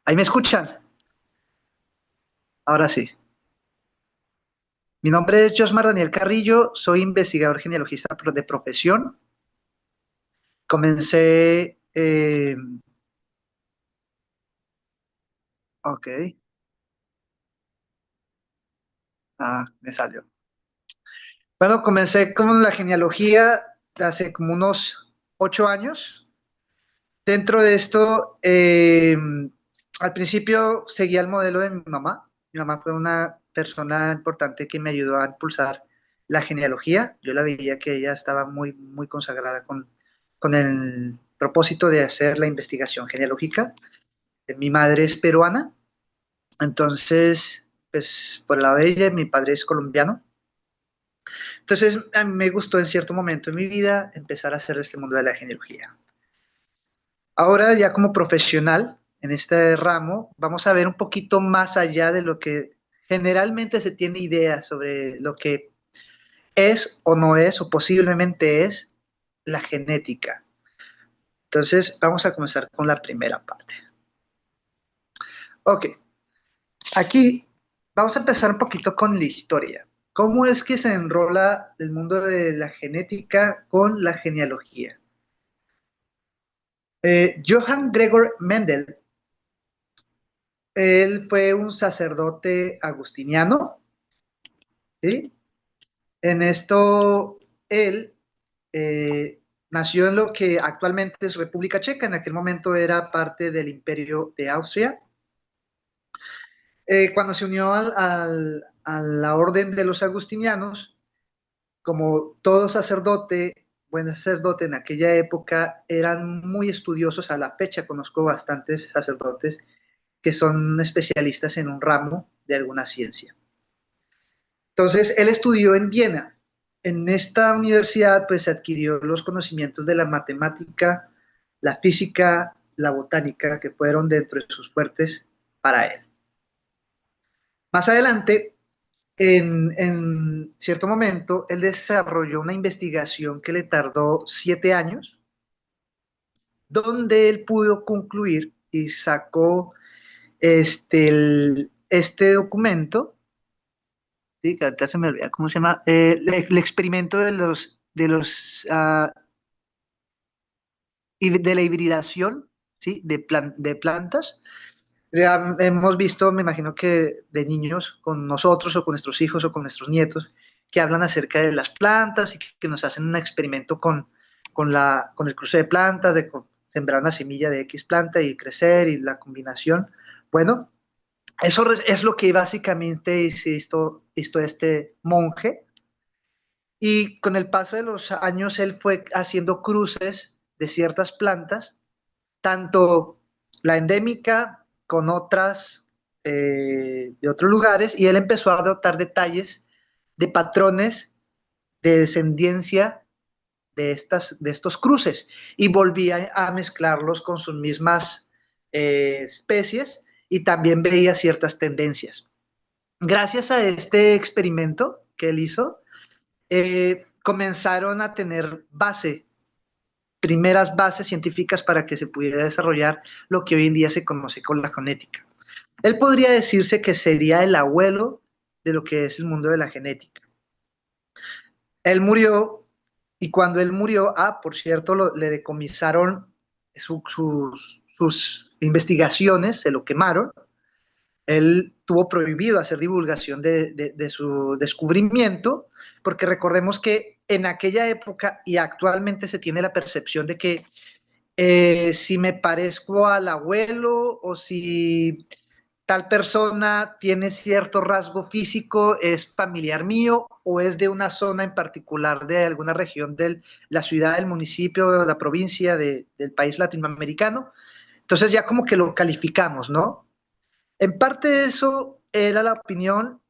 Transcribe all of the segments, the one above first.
¿Ahí me escuchan? Ahora sí. Mi nombre es Josmar Daniel Carrillo, soy investigador genealogista de profesión. Comencé, ok, me salió. Bueno, comencé con la genealogía hace como unos 8 años. Dentro de esto, al principio seguía el modelo de mi mamá. Mi mamá fue una persona importante que me ayudó a impulsar la genealogía. Yo la veía que ella estaba muy, muy consagrada con el propósito de hacer la investigación genealógica. Mi madre es peruana, entonces, pues por el lado de ella, mi padre es colombiano. Entonces, a mí me gustó en cierto momento en mi vida empezar a hacer este mundo de la genealogía. Ahora ya como profesional en este ramo, vamos a ver un poquito más allá de lo que generalmente se tiene idea sobre lo que es o no es o posiblemente es la genética. Entonces, vamos a comenzar con la primera parte. Ok, aquí vamos a empezar un poquito con la historia. ¿Cómo es que se enrola el mundo de la genética con la genealogía? Johann Gregor Mendel, él fue un sacerdote agustiniano, ¿sí? En esto, él nació en lo que actualmente es República Checa, en aquel momento era parte del Imperio de Austria. Cuando se unió a la orden de los agustinianos, como todo sacerdote, buen sacerdote en aquella época, eran muy estudiosos. A la fecha conozco bastantes sacerdotes que son especialistas en un ramo de alguna ciencia. Entonces, él estudió en Viena. En esta universidad, pues, adquirió los conocimientos de la matemática, la física, la botánica, que fueron dentro de sus fuertes para él. Más adelante, en cierto momento, él desarrolló una investigación que le tardó 7 años, donde él pudo concluir y sacó este documento. Sí, que ahorita se me olvida cómo se llama, el experimento de la hibridación, ¿sí? De plantas. Ya hemos visto, me imagino que de niños con nosotros o con nuestros hijos o con nuestros nietos, que hablan acerca de las plantas y que nos hacen un experimento con el cruce de plantas, sembrar una semilla de X planta y crecer y la combinación. Bueno, eso es lo que básicamente hizo este monje, y con el paso de los años él fue haciendo cruces de ciertas plantas, tanto la endémica con otras de otros lugares, y él empezó a adoptar detalles de patrones de descendencia de estos cruces, y volvía a mezclarlos con sus mismas especies, y también veía ciertas tendencias. Gracias a este experimento que él hizo, comenzaron a tener primeras bases científicas para que se pudiera desarrollar lo que hoy en día se conoce con la genética. Él podría decirse que sería el abuelo de lo que es el mundo de la genética. Él murió, y cuando él murió, por cierto, le decomisaron sus investigaciones, se lo quemaron. Él tuvo prohibido hacer divulgación de su descubrimiento, porque recordemos que en aquella época y actualmente se tiene la percepción de que si me parezco al abuelo o si tal persona tiene cierto rasgo físico, es familiar mío o es de una zona en particular de alguna región de la ciudad, del municipio, de la provincia, del país latinoamericano. Entonces ya como que lo calificamos, ¿no? En parte eso era la opinión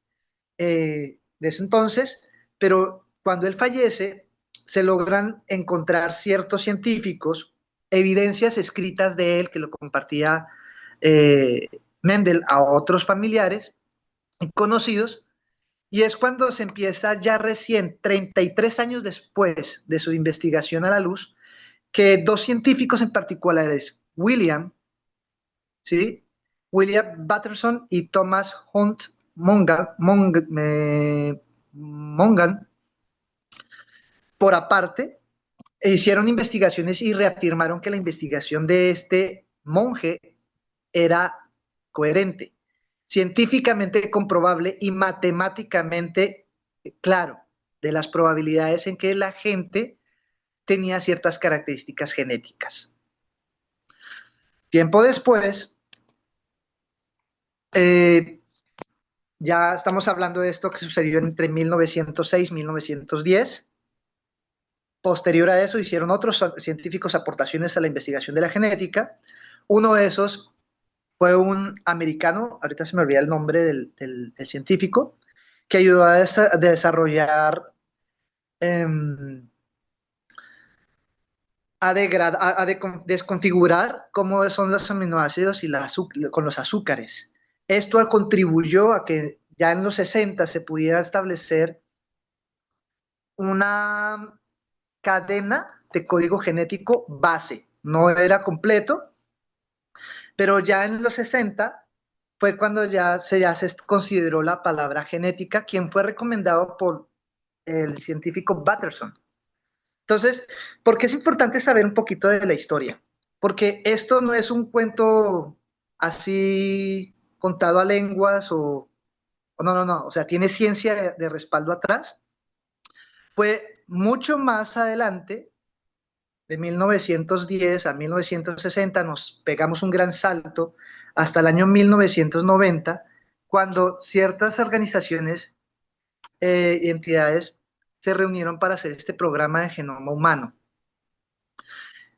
de ese entonces, pero cuando él fallece, se logran encontrar ciertos científicos, evidencias escritas de él que lo compartía eh, Mendel a otros familiares y conocidos, y es cuando se empieza ya recién, 33 años después de su investigación a la luz, que dos científicos en particulares, William, ¿sí? William Batterson y Thomas Hunt Mongan, por aparte, hicieron investigaciones y reafirmaron que la investigación de este monje era coherente, científicamente comprobable y matemáticamente claro de las probabilidades en que la gente tenía ciertas características genéticas. Tiempo después, ya estamos hablando de esto que sucedió entre 1906 y 1910. Posterior a eso, hicieron otros científicos aportaciones a la investigación de la genética. Uno de esos fue un americano, ahorita se me olvida el nombre del científico, que ayudó a desarrollar, a desconfigurar cómo son los aminoácidos y con los azúcares. Esto contribuyó a que ya en los 60 se pudiera establecer una cadena de código genético base. No era completo, pero ya en los 60 fue cuando ya se consideró la palabra genética, quien fue recomendado por el científico Batterson. Entonces, ¿por qué es importante saber un poquito de la historia? Porque esto no es un cuento así contado a lenguas no, o sea, tiene ciencia de respaldo atrás. Fue mucho más adelante, de 1910 a 1960, nos pegamos un gran salto hasta el año 1990, cuando ciertas organizaciones y entidades se reunieron para hacer este programa de genoma humano.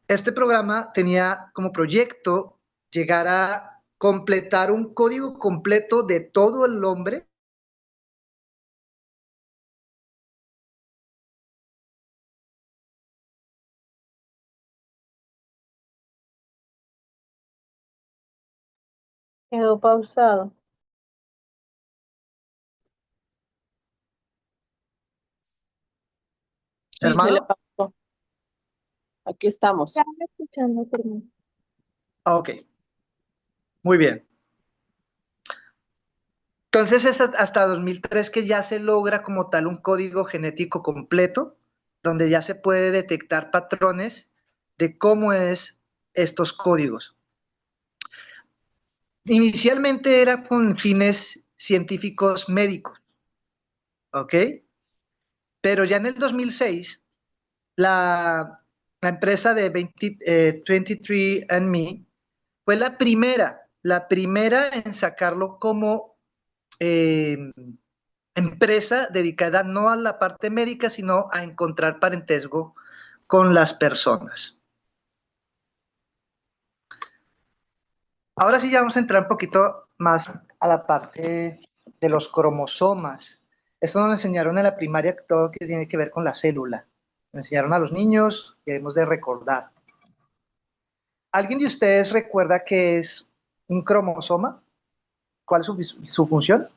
Este programa tenía como proyecto llegar a completar un código completo de todo el hombre. Quedó pausado. Sí, se le Hermano, pasó. Aquí estamos. Ya me escuchando, hermano. ok, muy bien. Entonces es hasta 2003 que ya se logra como tal un código genético completo, donde ya se puede detectar patrones de cómo es estos códigos. Inicialmente era con fines científicos médicos, ¿ok? Pero ya en el 2006, la empresa de 23andMe fue la primera en sacarlo como eh, empresa dedicada no a la parte médica, sino a encontrar parentesco con las personas. Ahora sí ya vamos a entrar un poquito más a la parte de los cromosomas. Esto nos enseñaron en la primaria todo que tiene que ver con la célula. Nos enseñaron a los niños y debemos de recordar. ¿Alguien de ustedes recuerda qué es un cromosoma? ¿Cuál es su función?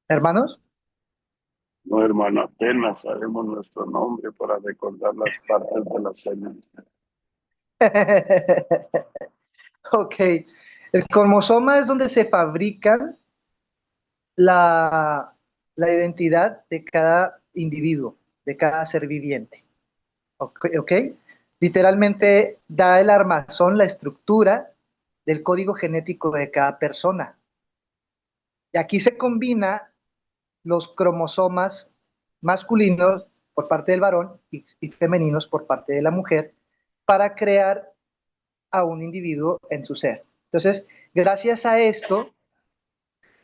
Hermanos. No, hermano, apenas sabemos nuestro nombre para recordar las partes de la célula. Ok. El cromosoma es donde se fabrican la identidad de cada individuo, de cada ser viviente. Ok. Literalmente da el armazón, la estructura del código genético de cada persona. Y aquí se combina los cromosomas masculinos por parte del varón y femeninos por parte de la mujer para crear a un individuo en su ser. Entonces, gracias a esto,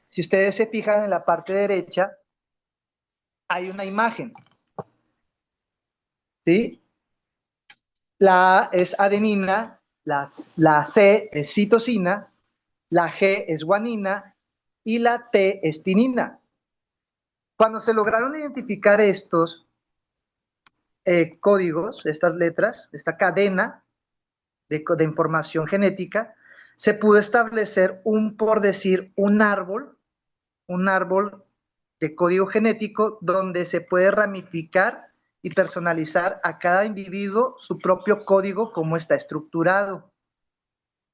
si ustedes se fijan en la parte derecha, hay una imagen, ¿sí? La A es adenina, la C es citosina, la G es guanina y la T es tinina. Cuando se lograron identificar estos códigos, estas letras, esta cadena de información genética, se pudo establecer por decir, un árbol de código genético donde se puede ramificar y personalizar a cada individuo su propio código, como está estructurado.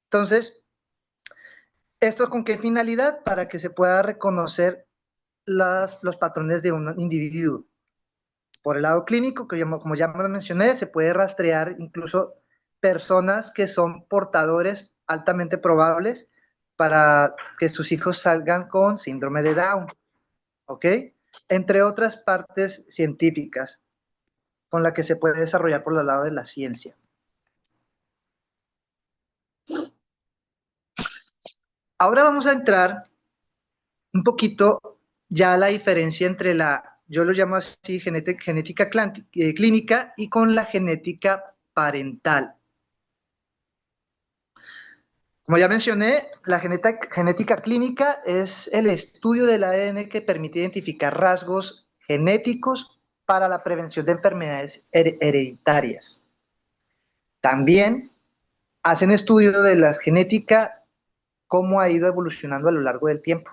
Entonces, ¿esto con qué finalidad? Para que se pueda reconocer los patrones de un individuo. Por el lado clínico, como ya me lo mencioné, se puede rastrear incluso personas que son portadores altamente probables para que sus hijos salgan con síndrome de Down, ¿ok? Entre otras partes científicas con las que se puede desarrollar por el lado de la ciencia. Ahora vamos a entrar un poquito ya a la diferencia entre yo lo llamo así, genética clínica y con la genética parental. Como ya mencioné, la genética clínica es el estudio del ADN que permite identificar rasgos genéticos para la prevención de enfermedades hereditarias. También hacen estudio de la genética, cómo ha ido evolucionando a lo largo del tiempo.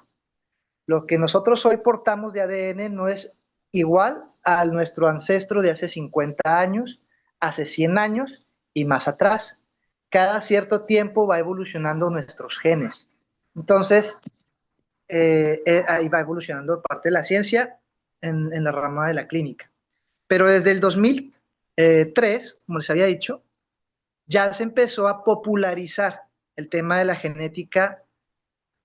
Lo que nosotros hoy portamos de ADN no es igual a nuestro ancestro de hace 50 años, hace 100 años y más atrás. Cada cierto tiempo va evolucionando nuestros genes. Entonces, ahí va evolucionando parte de la ciencia en la rama de la clínica. Pero desde el 2003, como les había dicho, ya se empezó a popularizar el tema de la genética,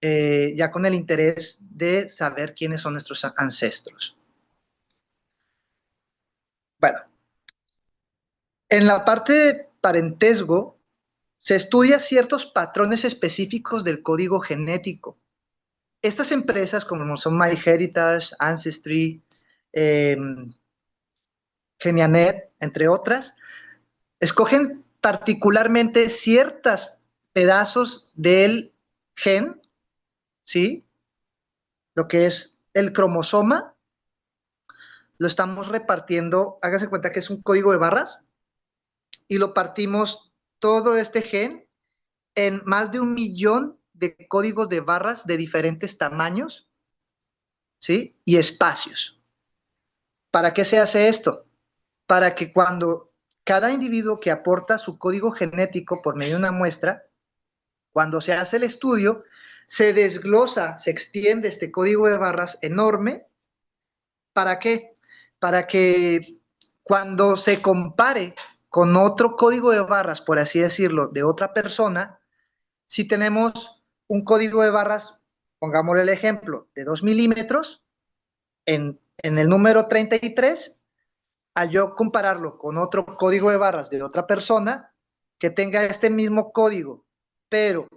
ya con el interés de saber quiénes son nuestros ancestros. Bueno, en la parte de parentesco, se estudia ciertos patrones específicos del código genético. Estas empresas, como son MyHeritage, Ancestry, Genianet, entre otras, escogen particularmente ciertos pedazos del gen, ¿sí? Lo que es el cromosoma, lo estamos repartiendo, hágase cuenta que es un código de barras, y lo partimos todo este gen en más de 1.000.000 de códigos de barras de diferentes tamaños, ¿sí? Y espacios. ¿Para qué se hace esto? Para que cuando cada individuo que aporta su código genético por medio de una muestra, cuando se hace el estudio, se desglosa, se extiende este código de barras enorme. ¿Para qué? Para que cuando se compare con otro código de barras, por así decirlo, de otra persona, si tenemos un código de barras, pongámosle el ejemplo, de 2 milímetros, en el número 33, al yo compararlo con otro código de barras de otra persona que tenga este mismo código, pero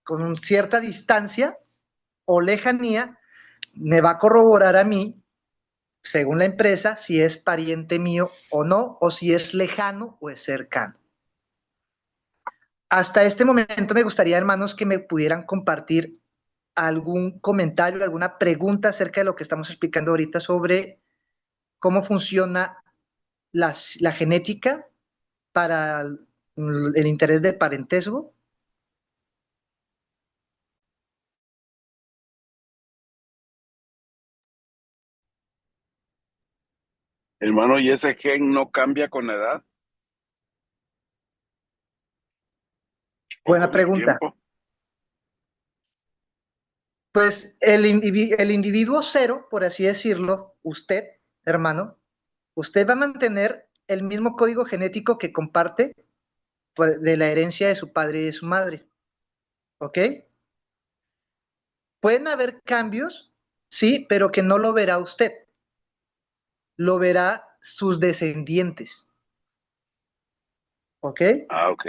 con cierta distancia o lejanía, me va a corroborar a mí, según la empresa, si es pariente mío o no, o si es lejano o es cercano. Hasta este momento me gustaría, hermanos, que me pudieran compartir algún comentario, alguna pregunta acerca de lo que estamos explicando ahorita sobre cómo funciona la genética para el interés del parentesco. Hermano, ¿y ese gen no cambia con la edad o Buena con el pregunta. tiempo? Pues el individuo cero, por así decirlo, usted, hermano, usted va a mantener el mismo código genético que comparte, pues, de la herencia de su padre y de su madre. ¿Ok? Pueden haber cambios, sí, pero que no lo verá usted. Lo verá sus descendientes. ¿Ok? Ah, ok.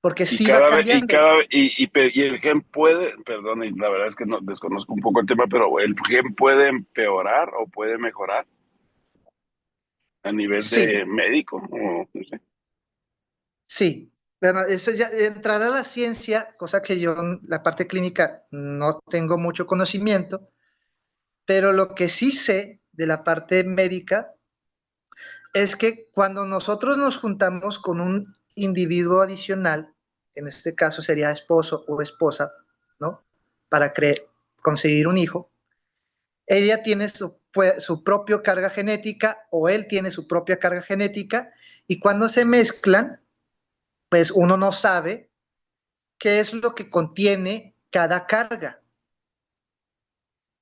Porque Y sí va cada vez, cambiando. y el gen puede, perdón, y la verdad es que no desconozco un poco el tema, pero el gen puede empeorar o puede mejorar a nivel Sí, de médico, o no sé. sí. Bueno, eso ya entrará a la ciencia, cosa que yo en la parte clínica no tengo mucho conocimiento, pero lo que sí sé de la parte médica es que cuando nosotros nos juntamos con un individuo adicional, en este caso sería esposo o esposa, ¿no? Para conseguir un hijo, ella tiene su propia carga genética o él tiene su propia carga genética y cuando se mezclan, pues uno no sabe qué es lo que contiene cada carga.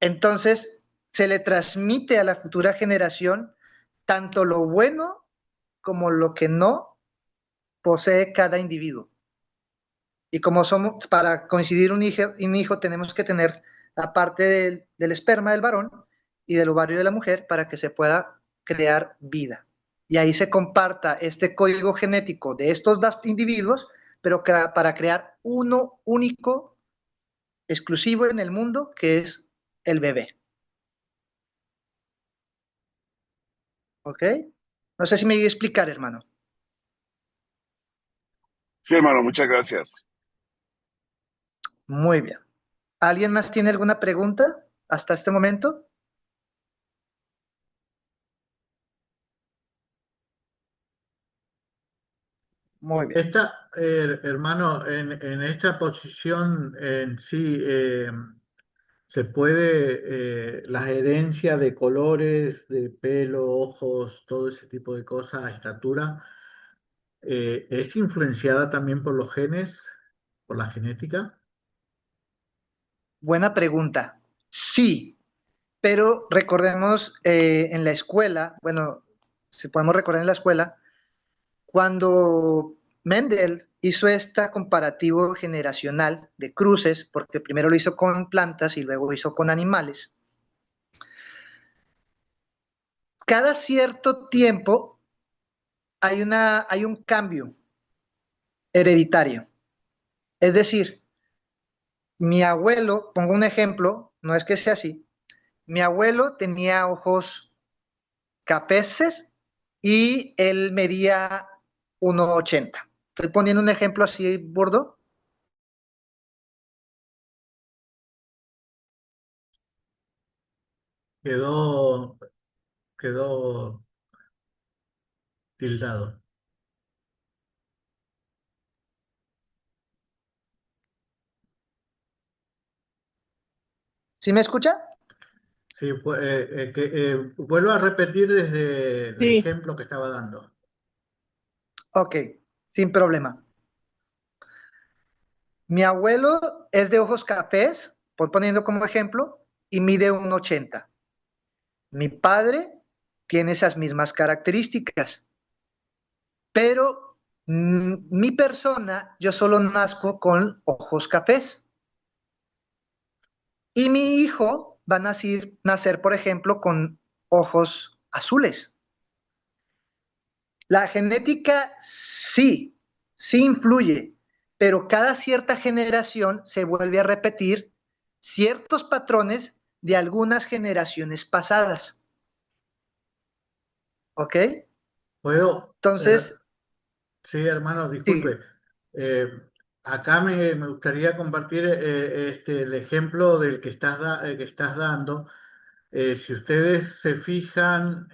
Entonces, se le transmite a la futura generación tanto lo bueno como lo que no posee cada individuo. Y como somos, para coincidir un hijo tenemos que tener la parte del esperma del varón y del ovario de la mujer para que se pueda crear vida. Y ahí se comparta este código genético de estos dos individuos, pero para crear uno único, exclusivo en el mundo, que es el bebé. ¿Ok? No sé si me voy a explicar, hermano. Sí, hermano, muchas gracias. Muy bien. ¿Alguien más tiene alguna pregunta hasta este momento? Muy bien. Hermano, en esta posición en sí, se puede, las herencias de colores, de pelo, ojos, todo ese tipo de cosas, estatura, ¿es influenciada también por los genes, por la genética? Buena pregunta. Sí, pero recordemos en la escuela, bueno, si podemos recordar en la escuela, cuando Mendel hizo este comparativo generacional de cruces, porque primero lo hizo con plantas y luego hizo con animales, cada cierto tiempo hay un cambio hereditario. Es decir, mi abuelo, pongo un ejemplo, no es que sea así, mi abuelo tenía ojos cafeses y él medía 1,80. Estoy poniendo un ejemplo así burdo. Quedó, quedó tildado. ¿Sí me escucha? Sí, vuelvo a repetir desde el Sí, ejemplo que estaba dando. Ok, sin problema. Mi abuelo es de ojos cafés, por poniendo como ejemplo, y mide 1,80. Mi padre tiene esas mismas características, pero mi persona, yo solo nazco con ojos cafés. Y mi hijo va a nacer, por ejemplo, con ojos azules. La genética sí, sí influye, pero cada cierta generación se vuelve a repetir ciertos patrones de algunas generaciones pasadas. ¿Ok? ¿Puedo? Entonces, Sí, hermano, sí, disculpe. Eh, Acá me gustaría compartir el ejemplo del que que estás dando. Si ustedes se fijan,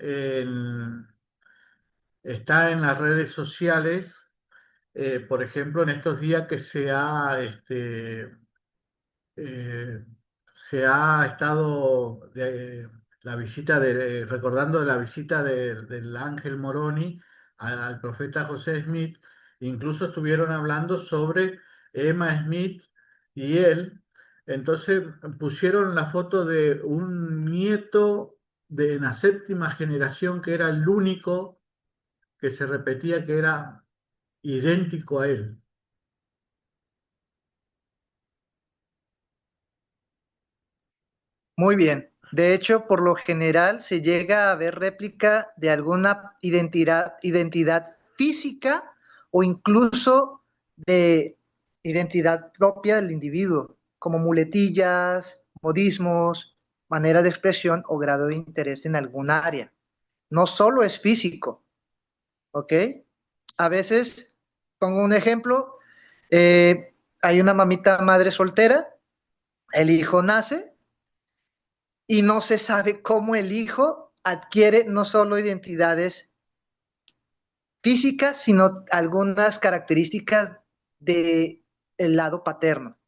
está en las redes sociales, por ejemplo, en estos días que eh, se ha estado la visita recordando la visita del ángel Moroni al profeta José Smith, incluso estuvieron hablando sobre Emma Smith y él. Entonces pusieron la foto de un nieto de la séptima generación que era el único que se repetía que era idéntico a él. muy bien. De hecho, por lo general se llega a ver réplica de alguna identidad física o incluso de identidad propia del individuo, como muletillas, modismos, manera de expresión o grado de interés en alguna área. No solo es físico, ¿ok? A veces, pongo un ejemplo, hay una mamita madre soltera, el hijo nace y no se sabe cómo el hijo adquiere no solo identidades físicas, sino algunas características del lado paterno,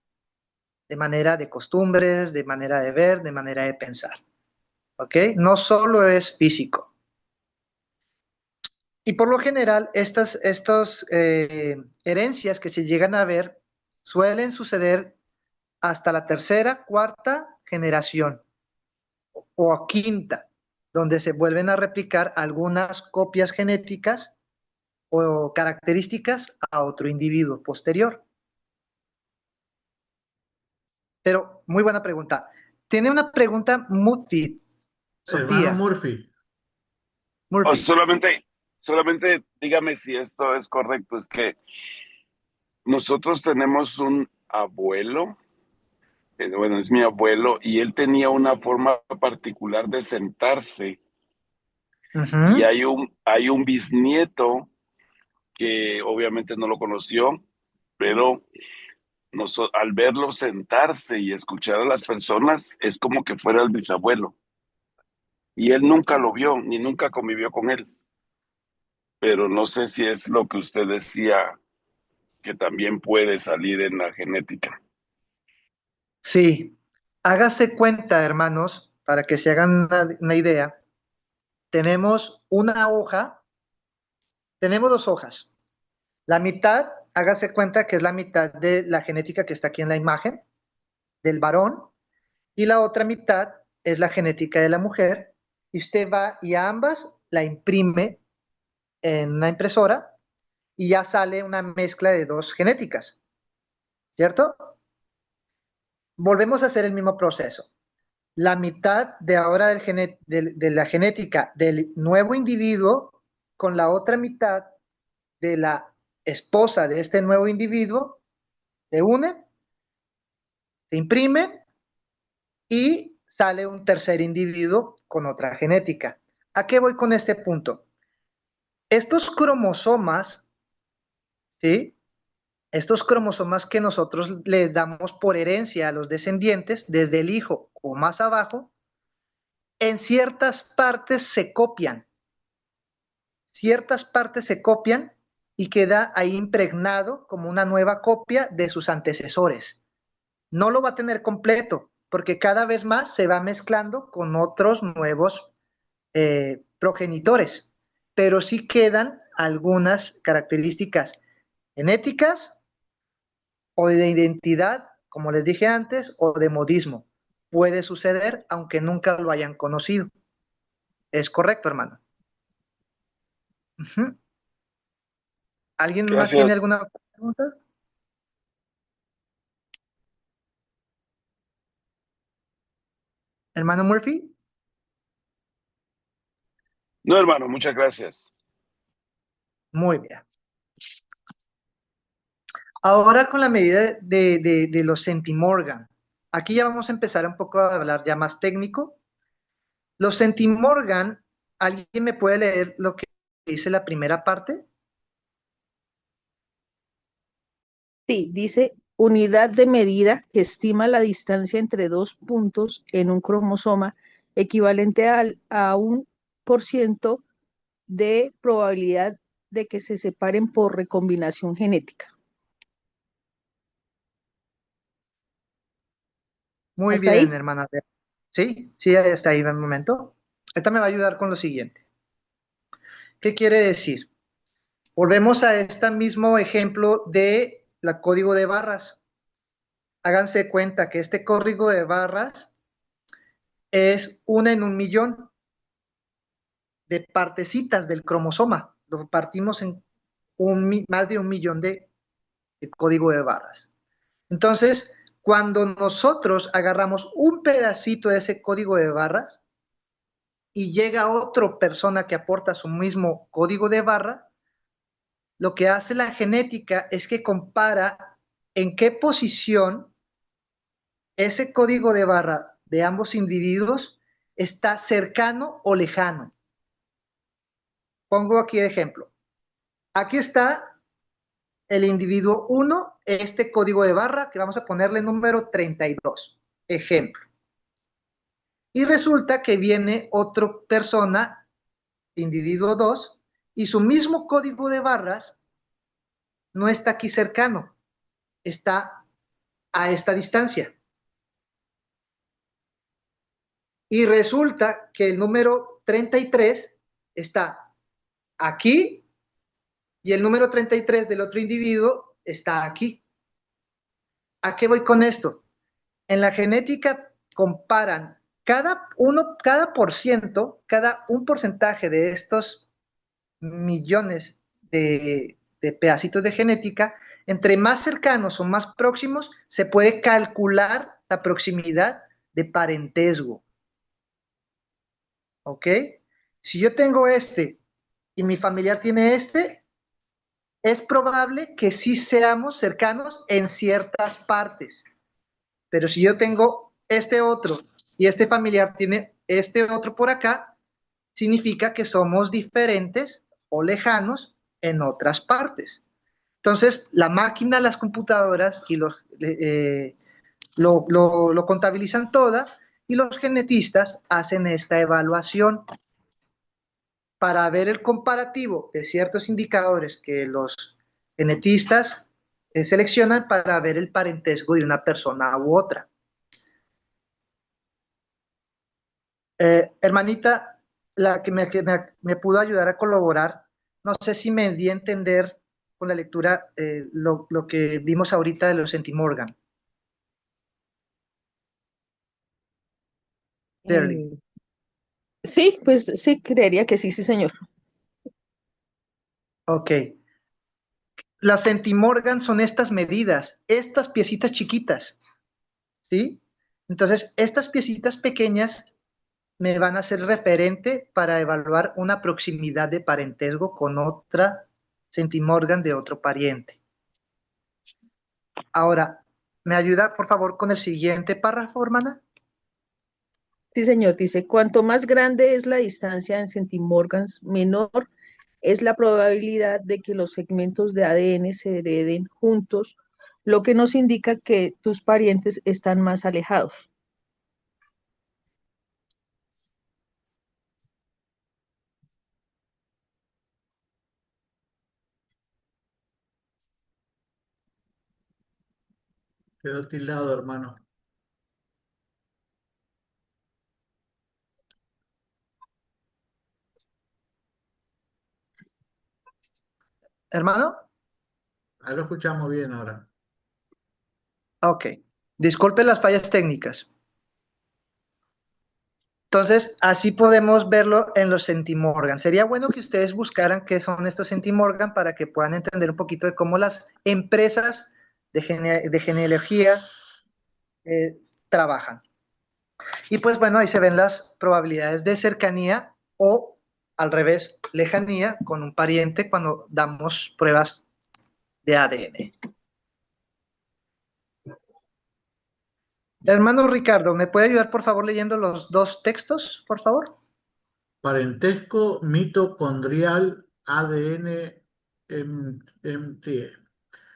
de manera de costumbres, de manera de ver, de manera de pensar. ¿ok? No solo es físico. Y por lo general, estas herencias que se llegan a ver suelen suceder hasta la tercera, cuarta generación o a quinta, donde se vuelven a replicar algunas copias genéticas o características a otro individuo posterior. Pero muy buena pregunta. Tiene una pregunta Murphy, Hermano Sofía. Murphy. O Murphy. solamente dígame si esto es correcto. Es que nosotros tenemos un abuelo, bueno, es mi abuelo, y él tenía una forma particular de sentarse. Y Ujú. hay un bisnieto que obviamente no lo conoció, pero al verlo sentarse y escuchar a las personas, es como que fuera el bisabuelo. Y él nunca lo vio, ni nunca convivió con él. Pero no sé si es lo que usted decía, que también puede salir en la genética. Sí. Hágase cuenta, hermanos, para que se hagan una idea. Tenemos una hoja, tenemos dos hojas. La mitad, hágase cuenta que es la mitad de la genética que está aquí en la imagen, del varón, y la otra mitad es la genética de la mujer. Y usted va y a ambas la imprime en una impresora y ya sale una mezcla de dos genéticas, ¿cierto? Volvemos a hacer el mismo proceso. La mitad de ahora de la genética del nuevo individuo con la otra mitad de la esposa de este nuevo individuo se unen, se imprimen y sale un tercer individuo con otra genética. ¿A qué voy con este punto? Estos cromosomas, ¿sí? Estos cromosomas que nosotros le damos por herencia a los descendientes, desde el hijo o más abajo, en ciertas partes se copian y queda ahí impregnado como una nueva copia de sus antecesores. No lo va a tener completo, porque cada vez más se va mezclando con otros nuevos progenitores, pero sí quedan algunas características genéticas o de identidad, como les dije antes, o de modismo. Puede suceder aunque nunca lo hayan conocido. Es correcto, hermano. Uh-huh. ¿Alguien más tiene Gracias. alguna pregunta? Hermano Murphy. No, hermano, muchas gracias. Muy bien. Ahora con la medida de los centimorgan. Aquí ya vamos a empezar un poco a hablar ya más técnico. Los centimorgan, ¿alguien me puede leer lo que dice la primera parte? Sí, dice unidad de medida que estima la distancia entre dos puntos en un cromosoma equivalente a 1% de probabilidad de que se separen por recombinación genética. Muy ¿Hasta bien, ahí? hermana. Sí, sí, está ahí en un momento. Esta me va a ayudar con lo siguiente. ¿Qué quiere decir? Volvemos a este mismo ejemplo de la código de barras. Háganse cuenta que este código de barras es una en un millón de partecitas del cromosoma. Lo partimos en más de un millón de código de barras. Entonces, cuando nosotros agarramos un pedacito de ese código de barras y llega otra persona que aporta su mismo código de barra, lo que hace la genética es que compara en qué posición ese código de barra de ambos individuos está cercano o lejano. Pongo aquí de ejemplo. Aquí está el individuo 1, este código de barra que vamos a ponerle número 32. Ejemplo. Y resulta que viene otra persona, individuo 2, y su mismo código de barras no está aquí cercano, está a esta distancia. Y resulta que el número 33 está aquí y el número 33 del otro individuo está aquí. ¿A qué voy con esto? En la genética comparan cada un porcentaje de estos millones de pedacitos de genética, entre más cercanos o más próximos, se puede calcular la proximidad de parentesgo. ¿Ok? Si yo tengo este y mi familiar tiene este, es probable que sí seamos cercanos en ciertas partes. Pero si yo tengo este otro y este familiar tiene este otro por acá, significa que somos diferentes o lejanos en otras partes. Entonces, la máquina, las computadoras y lo contabilizan todas y los genetistas hacen esta evaluación para ver el comparativo de ciertos indicadores que los genetistas seleccionan para ver el parentesco de una persona u otra. Hermanita, la que me pudo ayudar a colaborar, no sé si me di a entender con la lectura lo que vimos ahorita de los Centimorgan. Derly. Sí, pues sí, creería que sí, sí, señor. Ok. Las Centimorgan son estas medidas, estas piecitas chiquitas, ¿sí? Entonces, estas piecitas pequeñas me van a ser referente para evaluar una proximidad de parentesco con otra Centimorgan de otro pariente. Ahora, ¿me ayuda, por favor, con el siguiente párrafo, hermana? Sí, señor, dice, cuanto más grande es la distancia en centimorgans, menor es la probabilidad de que los segmentos de ADN se hereden juntos, lo que nos indica que tus parientes están más alejados. Quedó tildado, hermano. ¿Hermano? Ahí lo escuchamos bien ahora. Ok. Disculpe las fallas técnicas. Entonces, así podemos verlo en los Centimorgan. Sería bueno que ustedes buscaran qué son estos Centimorgan para que puedan entender un poquito de cómo las empresas de genealogía trabajan. Y pues bueno, ahí se ven las probabilidades de cercanía o al revés, lejanía con un pariente cuando damos pruebas de ADN. Hermano Ricardo, ¿me puede ayudar por favor leyendo los dos textos, por favor? Parentesco mitocondrial ADN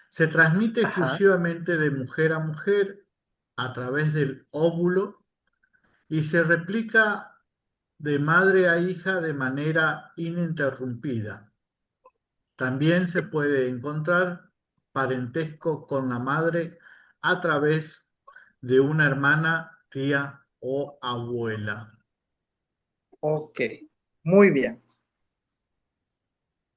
se transmite Ajá. exclusivamente de mujer a mujer a través del óvulo y se replica de madre a hija de manera ininterrumpida. También se puede encontrar parentesco con la madre a través de una hermana, tía o abuela. Ok, muy bien.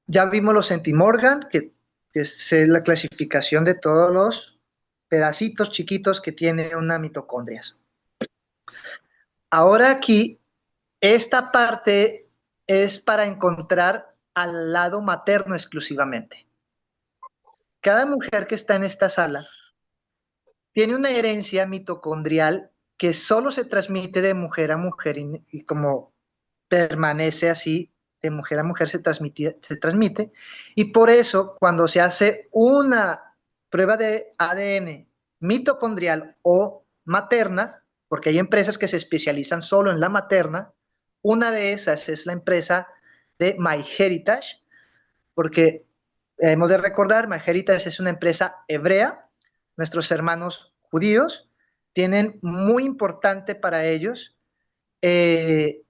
Ya vimos los Centimorgan, que es la clasificación de todos los pedacitos chiquitos que tiene una mitocondria. Ahora aquí, esta parte es para encontrar al lado materno exclusivamente. Cada mujer que está en esta sala tiene una herencia mitocondrial que solo se transmite de mujer a mujer y como permanece así, de mujer a mujer se transmite, y por eso cuando se hace una prueba de ADN mitocondrial o materna, porque hay empresas que se especializan solo en la materna, una de esas es la empresa de MyHeritage, porque hemos de recordar, MyHeritage es una empresa hebrea, nuestros hermanos judíos tienen muy importante para ellos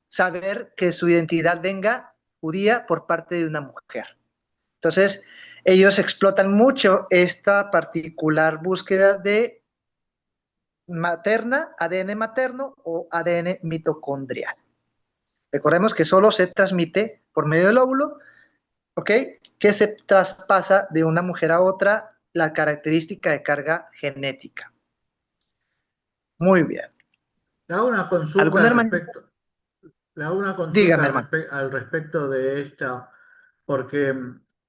saber que su identidad venga judía por parte de una mujer. Entonces, ellos explotan mucho esta particular búsqueda de materna, ADN materno o ADN mitocondrial. Recordemos que solo se transmite por medio del óvulo, ¿ok? Que se traspasa de una mujer a otra la característica de carga genética. Muy bien. Le hago una consulta ¿Alguna al hermanita? respecto. Le hago una consulta Dígame, hermano. al respecto de esta, porque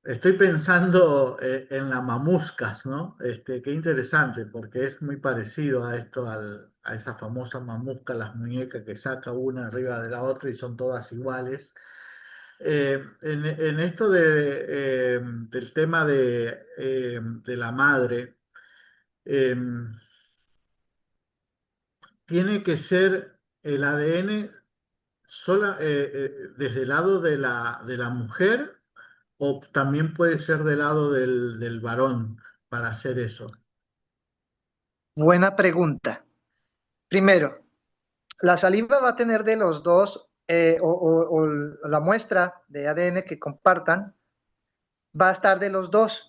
estoy pensando en las mamuscas, ¿no? Qué interesante, porque es muy parecido a esto, a esa famosa mamusca, las muñecas que saca una arriba de la otra y son todas iguales. En esto del tema de la madre, eh, tiene que ser el ADN desde el lado de la mujer o también puede ser del lado del varón para hacer eso. Buena pregunta. Primero, la saliva va a tener de los dos, o la muestra de ADN que compartan, va a estar de los dos.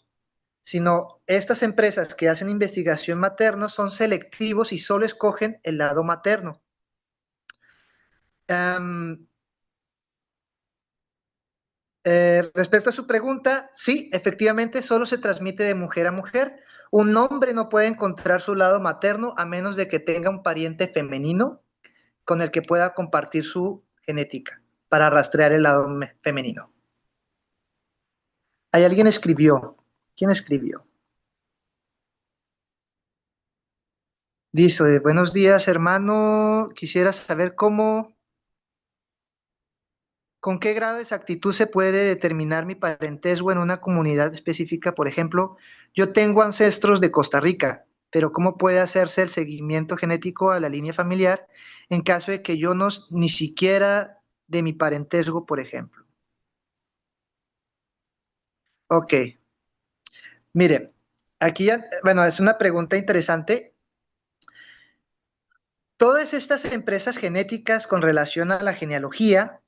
Sino estas empresas que hacen investigación materna son selectivos y solo escogen el lado materno. Um, respecto a su pregunta, sí, efectivamente solo se transmite de mujer a mujer. Un hombre no puede encontrar su lado materno a menos de que tenga un pariente femenino con el que pueda compartir su genética para rastrear el lado femenino. ¿Hay alguien escribió? ¿Quién escribió? Dice, buenos días, hermano. Quisiera saber con qué grado de exactitud se puede determinar mi parentesco en una comunidad específica. Por ejemplo, yo tengo ancestros de Costa Rica, pero ¿cómo puede hacerse el seguimiento genético a la línea familiar en caso de que yo no, ni siquiera de mi parentesco, por ejemplo? Ok, mire, aquí, bueno, es una pregunta interesante. Todas estas empresas genéticas con relación a la genealogía,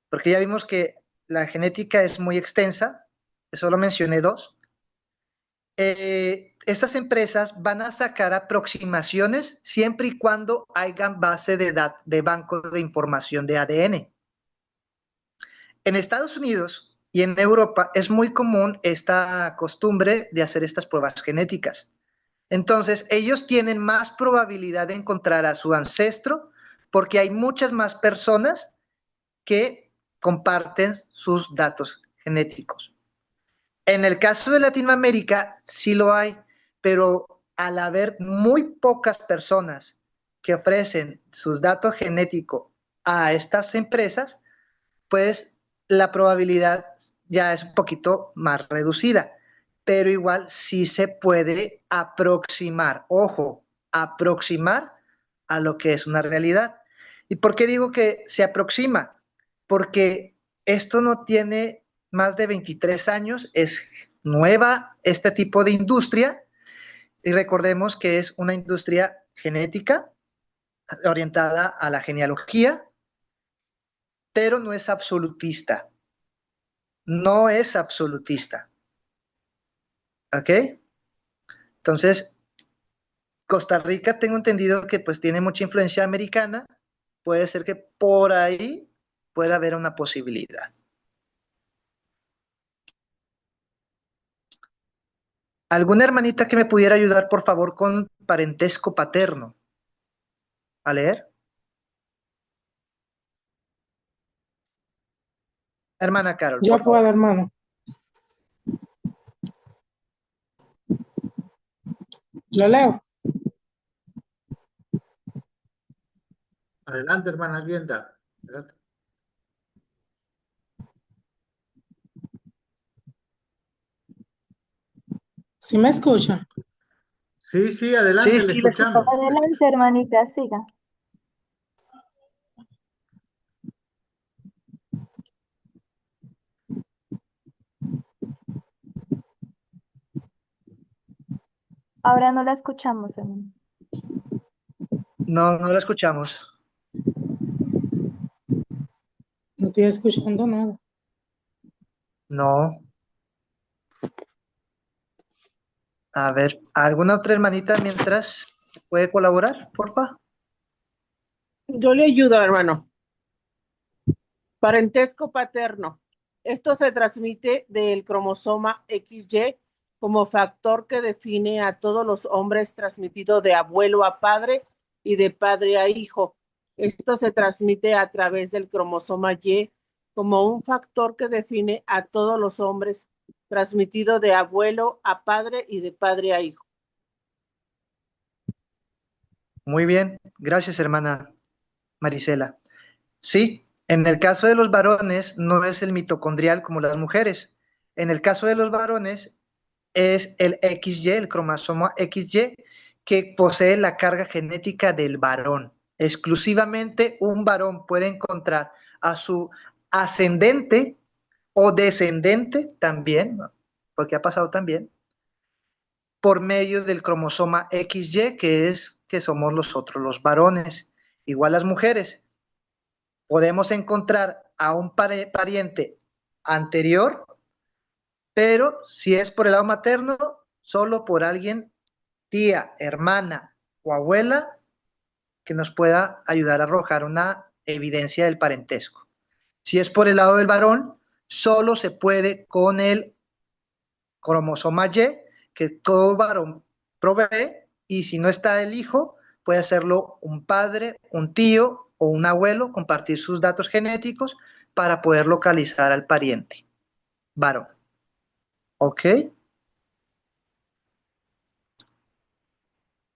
porque ya vimos que la genética es muy extensa, solo mencioné dos. Estas empresas van a sacar aproximaciones siempre y cuando hayan base de banco de información de ADN. En Estados Unidos y en Europa es muy común esta costumbre de hacer estas pruebas genéticas. Entonces, ellos tienen más probabilidad de encontrar a su ancestro porque hay muchas más personas que comparten sus datos genéticos. En el caso de Latinoamérica sí lo hay, pero al haber muy pocas personas que ofrecen sus datos genéticos a estas empresas, pues la probabilidad ya es un poquito más reducida, pero igual sí se puede aproximar, ojo, aproximar a lo que es una realidad. ¿Y por qué digo que se aproxima? Porque esto no tiene más de 23 años, es nueva este tipo de industria y recordemos que es una industria genética orientada a la genealogía, pero no es absolutista. No es absolutista. ¿Ok? Entonces, Costa Rica tengo entendido que pues tiene mucha influencia americana. Puede ser que por ahí pueda haber una posibilidad. ¿Alguna hermanita que me pudiera ayudar, por favor, con parentesco paterno? ¿A leer? Hermana Carol, Yo por favor. puedo, hermano. Lo leo. Adelante, hermana Lienda. Adelante. ¿Sí me escucha? Sí, sí, adelante, Sí, le sí, le escucho. escuchamos. Adelante, hermanita, siga. Ahora no la escuchamos, hermano. No, no la escuchamos. No estoy escuchando nada. No. A ver, ¿alguna otra hermanita mientras? ¿Puede colaborar, porfa? Yo le ayudo, hermano. Parentesco paterno. Esto se transmite del cromosoma XY como factor que define a todos los hombres, transmitido de abuelo a padre y de padre a hijo. Esto se transmite a través del cromosoma Y como un factor que define a todos los hombres, transmitido de abuelo a padre y de padre a hijo. Muy bien, gracias, hermana Marisela. Sí, en el caso de los varones no es el mitocondrial como las mujeres. En el caso de los varones es el XY, el cromosoma XY, que posee la carga genética del varón. Exclusivamente un varón puede encontrar a su ascendente o descendente también, ¿no? Porque ha pasado también, por medio del cromosoma XY, que somos nosotros los varones. Igual las mujeres, podemos encontrar a un pariente anterior, pero si es por el lado materno, solo por alguien, tía, hermana o abuela, que nos pueda ayudar a arrojar una evidencia del parentesco. Si es por el lado del varón, solo se puede con el cromosoma Y, que todo varón provee, y si no está el hijo, puede hacerlo un padre, un tío o un abuelo, compartir sus datos genéticos para poder localizar al pariente varón. ¿Ok?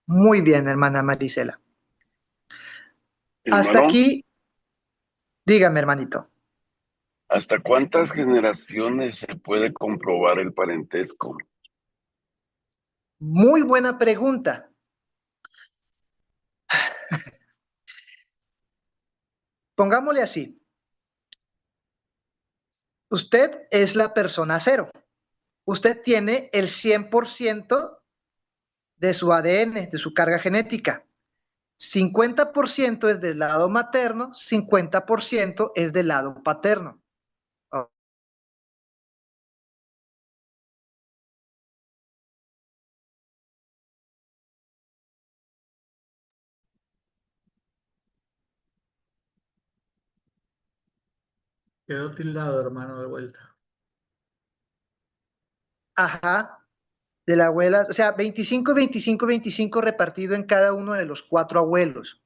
Muy bien, hermana Marisela. Hasta Hermano, aquí, dígame, hermanito. ¿hasta cuántas generaciones se puede comprobar el parentesco? Muy buena pregunta. Pongámosle así. Usted es la persona cero. Usted tiene el 100% de su ADN, de su carga genética. 50% es del lado materno, 50% es del lado paterno. Quedó tildado, hermano, de vuelta. Ajá, de la abuela, o sea, 25, 25, 25 repartido en cada uno de los 4 abuelos.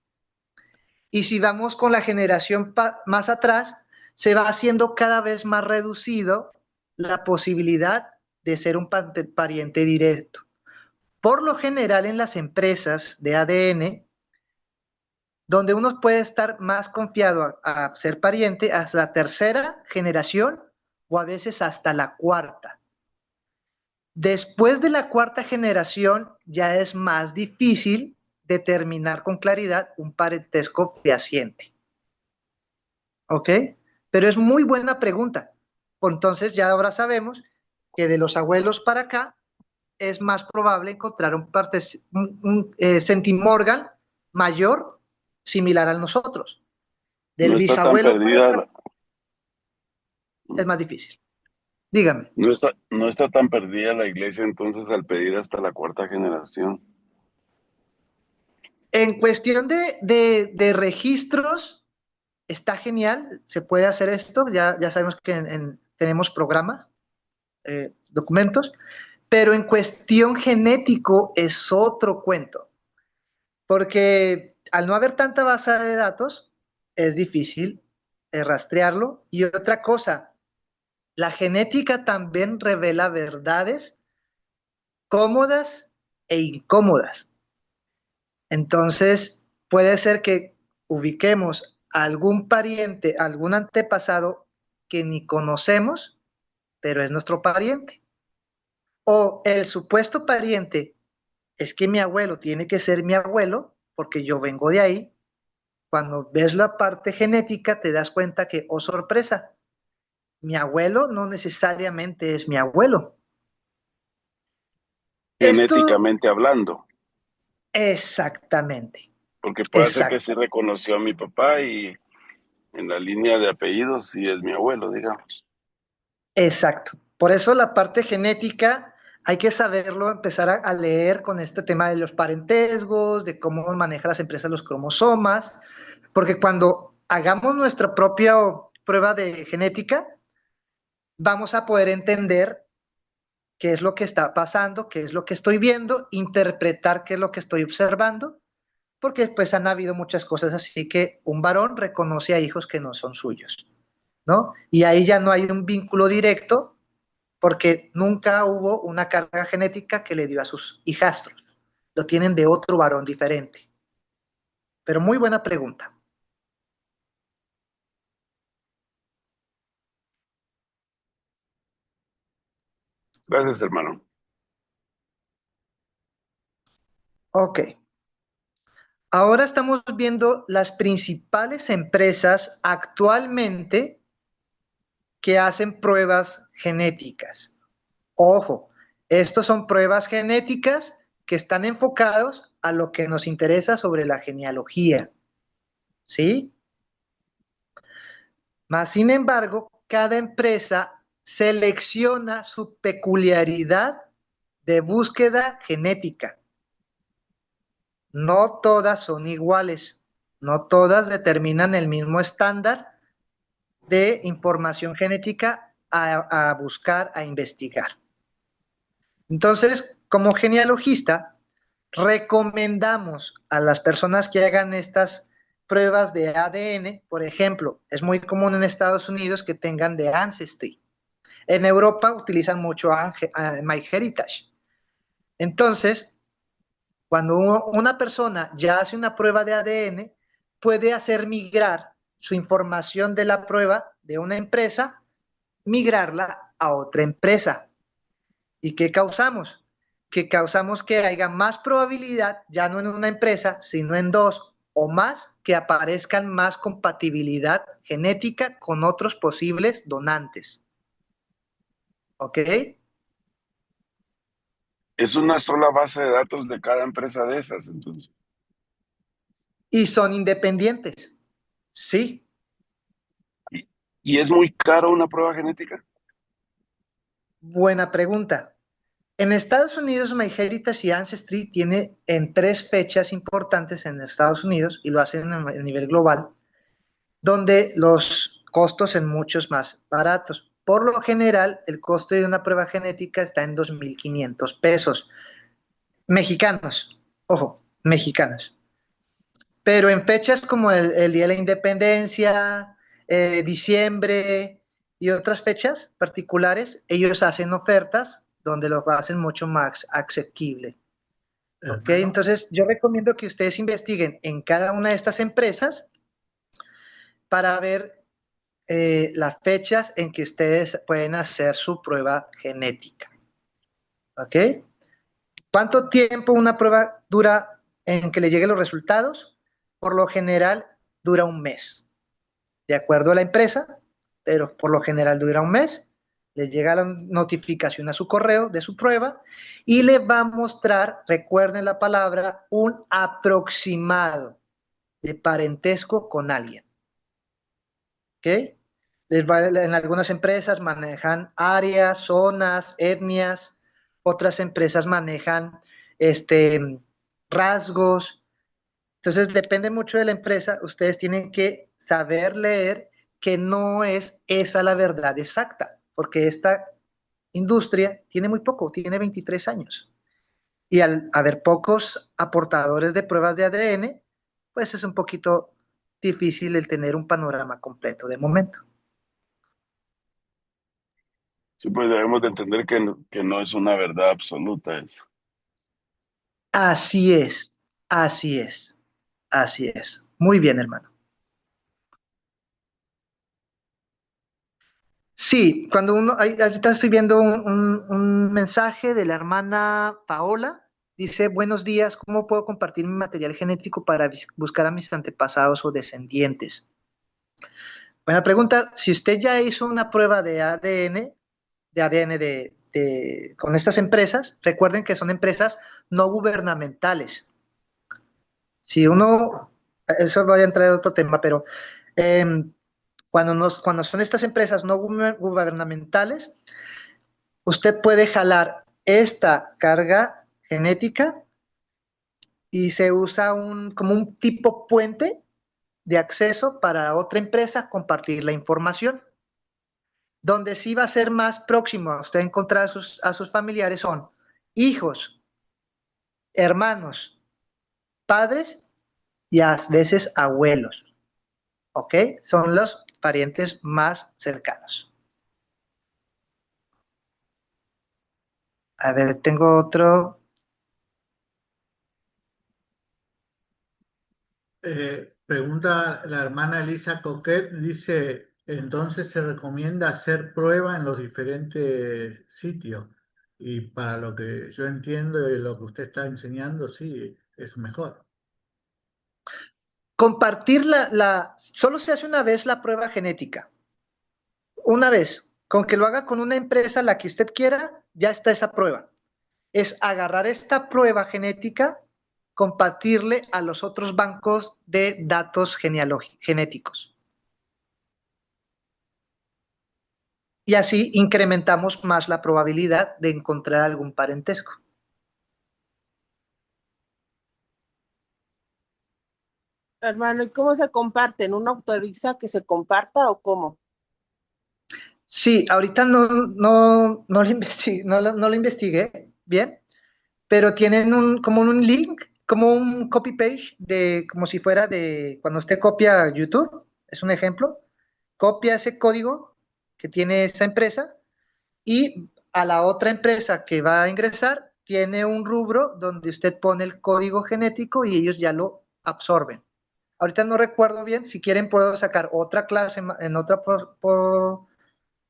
Y si vamos con la generación más atrás, se va haciendo cada vez más reducido la posibilidad de ser un pariente directo. Por lo general en las empresas de ADN, donde uno puede estar más confiado a ser pariente hasta la tercera generación o a veces hasta la cuarta. Después de la cuarta generación ya es más difícil determinar con claridad un parentesco fehaciente. ¿Ok? Pero es muy buena pregunta. Entonces ya ahora sabemos que de los abuelos para acá es más probable encontrar un centimorgan mayor similar a nosotros. Del No está tan bisabuelo para acá perdida, es más difícil. Dígame. no está tan perdida la iglesia entonces al pedir hasta la cuarta generación. En cuestión de registros, está genial, se puede hacer esto, ya sabemos que tenemos programas, documentos, pero en cuestión genético es otro cuento, porque al no haber tanta base de datos, es difícil rastrearlo. Y otra cosa, la genética también revela verdades cómodas e incómodas. Entonces, puede ser que ubiquemos a algún pariente, algún antepasado que ni conocemos, pero es nuestro pariente. O el supuesto pariente es que mi abuelo tiene que ser mi abuelo, porque yo vengo de ahí. Cuando ves la parte genética, te das cuenta que, oh sorpresa, mi abuelo no necesariamente es mi abuelo. Esto, Genéticamente hablando, exactamente, porque puede ser que exacto. sí reconoció a mi papá y en la línea de apellidos sí es mi abuelo, digamos. Exacto. Por eso la parte genética hay que saberlo, empezar a leer con este tema de los parentesgos, de cómo manejan las empresas los cromosomas, porque cuando hagamos nuestra propia prueba de genética, vamos a poder entender qué es lo que está pasando, qué es lo que estoy viendo, interpretar qué es lo que estoy observando, porque pues han habido muchas cosas así que un varón reconoce a hijos que no son suyos, ¿no? Y ahí ya no hay un vínculo directo porque nunca hubo una carga genética que le dio a sus hijastros. Lo tienen de otro varón diferente. Pero muy buena pregunta. Gracias, hermano. Ok. Ahora estamos viendo las principales empresas actualmente que hacen pruebas genéticas. Ojo, estos son pruebas genéticas que están enfocados a lo que nos interesa sobre la genealogía, ¿sí? Mas, sin embargo, cada empresa selecciona su peculiaridad de búsqueda genética. No todas son iguales, no todas determinan el mismo estándar de información genética a buscar, a investigar. Entonces, como genealogista, recomendamos a las personas que hagan estas pruebas de ADN, por ejemplo, es muy común en Estados Unidos que tengan de Ancestry. En Europa utilizan mucho MyHeritage. Entonces, cuando una persona ya hace una prueba de ADN, puede hacer migrar su información de la prueba de una empresa, migrarla a otra empresa. ¿Y qué causamos? Que causamos que haya más probabilidad, ya no en una empresa, sino en dos o más, que aparezcan más compatibilidad genética con otros posibles donantes. ¿Ok? Es una sola base de datos de cada empresa de esas, entonces. Y son independientes. Sí. ¿Y es muy caro una prueba genética? Buena pregunta. En Estados Unidos, MyHeritage y Ancestry tiene en 3 fechas importantes en Estados Unidos, y lo hacen a nivel global, donde los costos son muchos más baratos. Por lo general, el costo de una prueba genética está en 2,500 pesos. Mexicanos, ojo, mexicanos. Pero en fechas como el Día de la Independencia, diciembre y otras fechas particulares, ellos hacen ofertas donde lo hacen mucho más asequible. ¿Ok? Entonces, yo recomiendo que ustedes investiguen en cada una de estas empresas para ver las fechas en que ustedes pueden hacer su prueba genética. ¿Ok? ¿Cuánto tiempo una prueba dura en que le lleguen los resultados? Por lo general dura un mes, de acuerdo a la empresa, pero por lo general dura un mes. Le llega la notificación a su correo de su prueba y le va a mostrar, recuerden la palabra, un aproximado de parentesco con alguien. ¿Ok? En algunas empresas manejan áreas, zonas, etnias, otras empresas manejan rasgos. Entonces, depende mucho de la empresa. Ustedes tienen que saber leer que no es esa la verdad exacta, porque esta industria tiene muy poco, tiene 23 años. Y al haber pocos aportadores de pruebas de ADN, pues es un poquito difícil el tener un panorama completo de momento. Sí, pues debemos de entender que no es una verdad absoluta eso. Así es, así es, así es. Muy bien, hermano. Sí, cuando ahorita estoy viendo un mensaje de la hermana Paola, dice, buenos días, ¿cómo puedo compartir mi material genético para buscar a mis antepasados o descendientes? Buena pregunta. Si usted ya hizo una prueba de ADN, con estas empresas, recuerden que son empresas no gubernamentales. Si uno, eso voy a entrar en otro tema, pero cuando son estas empresas no gubernamentales, usted puede jalar esta carga genética y se usa como un tipo puente de acceso para otra empresa compartir la información. Donde sí va a ser más próximo a usted encontrar a sus familiares son hijos, hermanos, padres y a veces abuelos. ¿Ok? Son los parientes más cercanos. A ver, tengo otro. Pregunta la hermana Elisa Coquet, dice, entonces se recomienda hacer prueba en los diferentes sitios. Y para lo que yo entiendo y lo que usted está enseñando, sí, es mejor. Compartir solo se hace una vez la prueba genética. Una vez. Con que lo haga con una empresa, la que usted quiera, ya está esa prueba. Es agarrar esta prueba genética, compartirle a los otros bancos de datos genéticos. Y así incrementamos más la probabilidad de encontrar algún parentesco. Hermano, ¿y cómo se comparten? ¿Uno autoriza que se comparta o cómo? Sí, ahorita no lo investigué bien, pero tienen como un link, como un copy page, como si fuera de cuando usted copia YouTube, es un ejemplo, copia ese código que tiene esa empresa y a la otra empresa que va a ingresar tiene un rubro donde usted pone el código genético y ellos ya lo absorben. Ahorita no recuerdo bien, si quieren puedo sacar otra clase en otra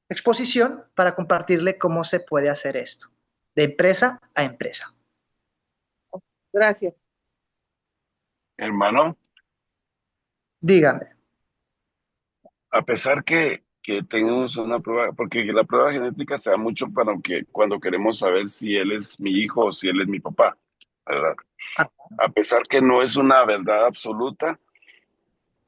exposición para compartirle cómo se puede hacer esto, de empresa a empresa. Gracias. Hermano, Dígame. a pesar que tenemos una prueba, porque la prueba genética se da mucho para que cuando queremos saber si él es mi hijo o si él es mi papá, ¿verdad? Ah, A pesar que no es una verdad absoluta,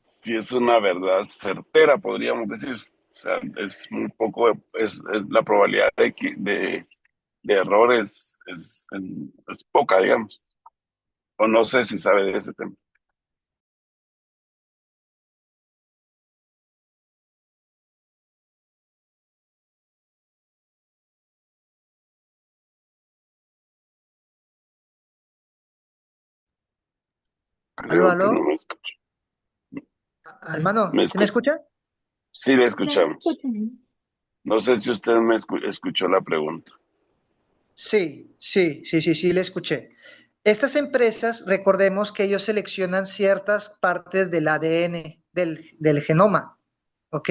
sí es una verdad certera, podríamos decir. O sea, es muy poco, es la probabilidad de errores es poca, digamos. O no sé si sabe de ese tema. aló, Creo que no aló, me escucha. Hay, hermano, ¿sí me escucha? Sí, le ¿Me escuchamos. escuchan? No sé si usted me escuchó la pregunta. Sí, le escuché. Estas empresas, recordemos que ellos seleccionan ciertas partes del ADN, del genoma, ¿ok?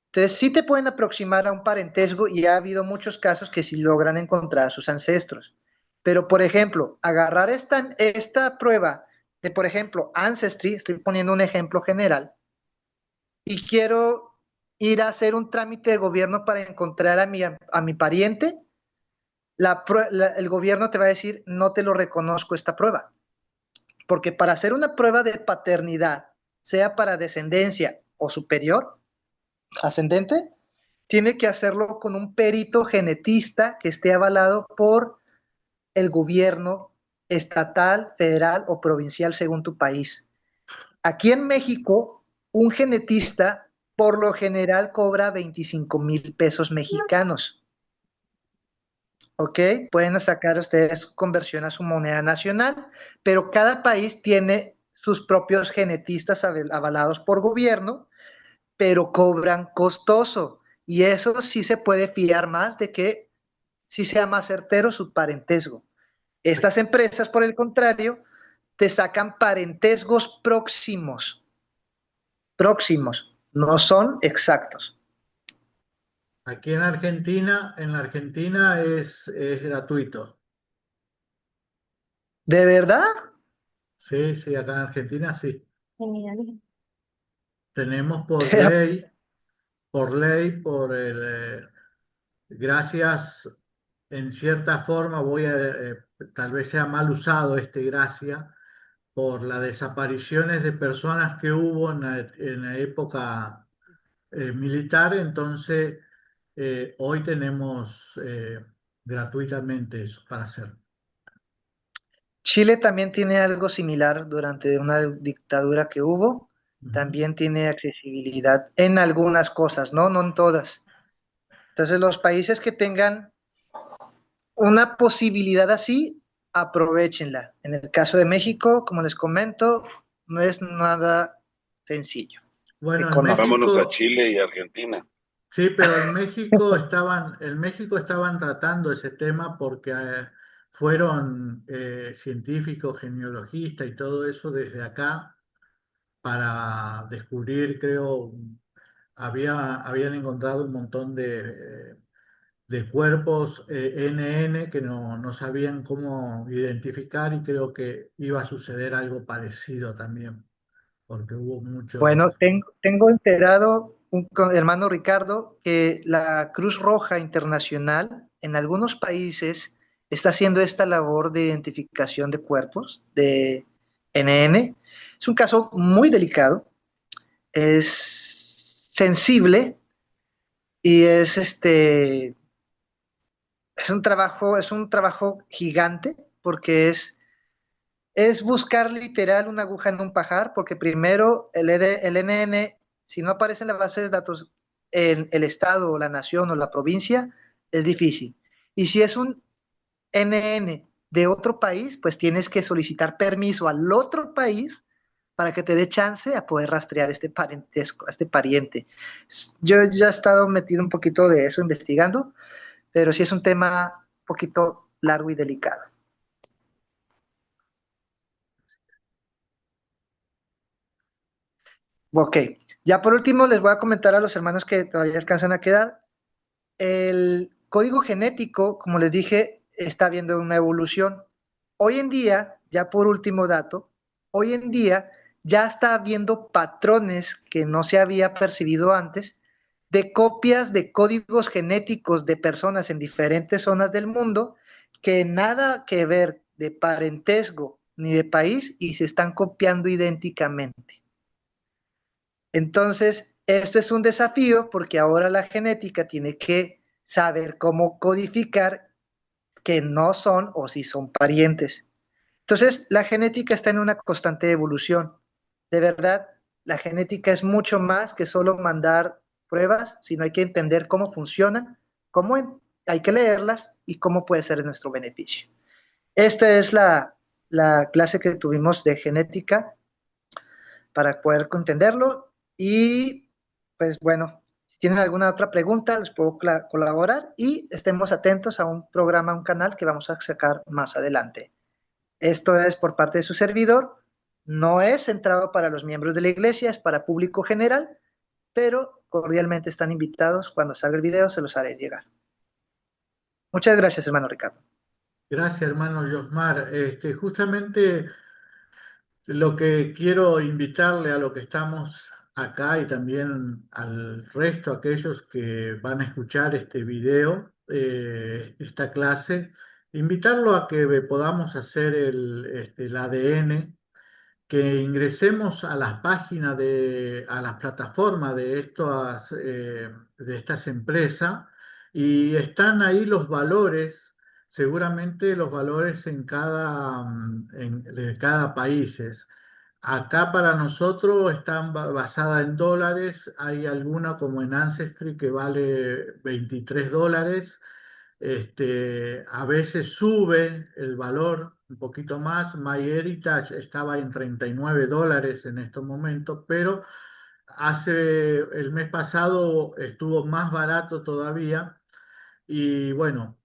Entonces, sí te pueden aproximar a un parentesco y ha habido muchos casos que sí logran encontrar a sus ancestros. Pero, por ejemplo, agarrar esta prueba de, por ejemplo, Ancestry, estoy poniendo un ejemplo general, y quiero ir a hacer un trámite de gobierno para encontrar a mi pariente, el gobierno te va a decir, no te lo reconozco esta prueba. Porque para hacer una prueba de paternidad, sea para descendencia o superior, ascendente, tiene que hacerlo con un perito genetista que esté avalado por el gobierno estatal, federal o provincial según tu país. Aquí en México, un genetista por lo general cobra 25,000 pesos mexicanos. ¿Ok? Pueden sacar ustedes conversión a su moneda nacional, pero cada país tiene sus propios genetistas avalados por gobierno, pero cobran costoso. Y eso sí se puede fiar más de que sí sea más certero su parentesco. Estas empresas, por el contrario, te sacan parentescos próximos, no son exactos. aquí en la Argentina es gratuito. ¿De verdad? Sí, sí, acá en Argentina sí. Genial. Tenemos gracias, en cierta forma, tal vez sea mal usado este gracia, por las desapariciones de personas que hubo en la época militar, entonces hoy tenemos gratuitamente eso para hacer. Chile también tiene algo similar durante una dictadura que hubo. Ujú. También tiene accesibilidad en algunas cosas, ¿no? No en todas. Entonces, los países que tengan una posibilidad así, aprovéchenla. En el caso de México, como les comento, no es nada sencillo, Bueno, en económico. Vámonos a México, Chile y Argentina. sí, pero en México estaban tratando ese tema porque fueron científicos, genealogistas y todo eso desde acá para descubrir, creo, habían encontrado un montón de cuerpos NN que no sabían cómo identificar y creo que iba a suceder algo parecido también, porque hubo muchos. Bueno, tengo enterado, hermano Ricardo, que la Cruz Roja Internacional en algunos países está haciendo esta labor de identificación de cuerpos de NN. Es un caso muy delicado, es sensible y es un trabajo gigante porque es buscar literal una aguja en un pajar, porque primero el NN, si no aparece en la base de datos en el estado o la nación o la provincia, es difícil. Y si es un NN de otro país, pues tienes que solicitar permiso al otro país para que te dé chance a poder rastrear este parentesco, a este pariente. Yo ya he estado metido un poquito de eso investigando, pero sí es un tema un poquito largo y delicado. Ok, ya por último les voy a comentar a los hermanos que todavía alcanzan a quedar. El código genético, como les dije, está viendo una evolución. Hoy en día, ya por último dato, hoy en día ya está habiendo patrones que no se había percibido antes de copias de códigos genéticos de personas en diferentes zonas del mundo que nada que ver de parentesco ni de país y se están copiando idénticamente. Entonces, esto es un desafío porque ahora la genética tiene que saber cómo codificar que no son o si son parientes. Entonces, la genética está en una constante evolución. De verdad, la genética es mucho más que solo mandar pruebas, sino hay que entender cómo funcionan, hay que leerlas y cómo puede ser de nuestro beneficio. Esta es la clase que tuvimos de genética para poder entenderlo. Y pues bueno, si tienen alguna otra pregunta, les puedo colaborar y estemos atentos a un programa, un canal que vamos a sacar más adelante. Esto es por parte de su servidor, no es centrado para los miembros de la iglesia, es para público general, pero cordialmente están invitados. Cuando salga el video se los haré llegar. Muchas gracias, hermano Ricardo. Gracias, hermano Josmar. Justamente lo que quiero invitarle a lo que estamos acá y también al resto, aquellos que van a escuchar este video, esta clase, invitarlo a que podamos hacer el ADN, que ingresemos a las páginas a las plataformas de estas empresas y están ahí los valores, seguramente los valores de cada país. Acá para nosotros están basadas en dólares, hay alguna como en Ancestry que vale $23. A veces sube el valor un poquito más. MyHeritage estaba en $39 en estos momentos, pero el mes pasado estuvo más barato todavía. Y bueno,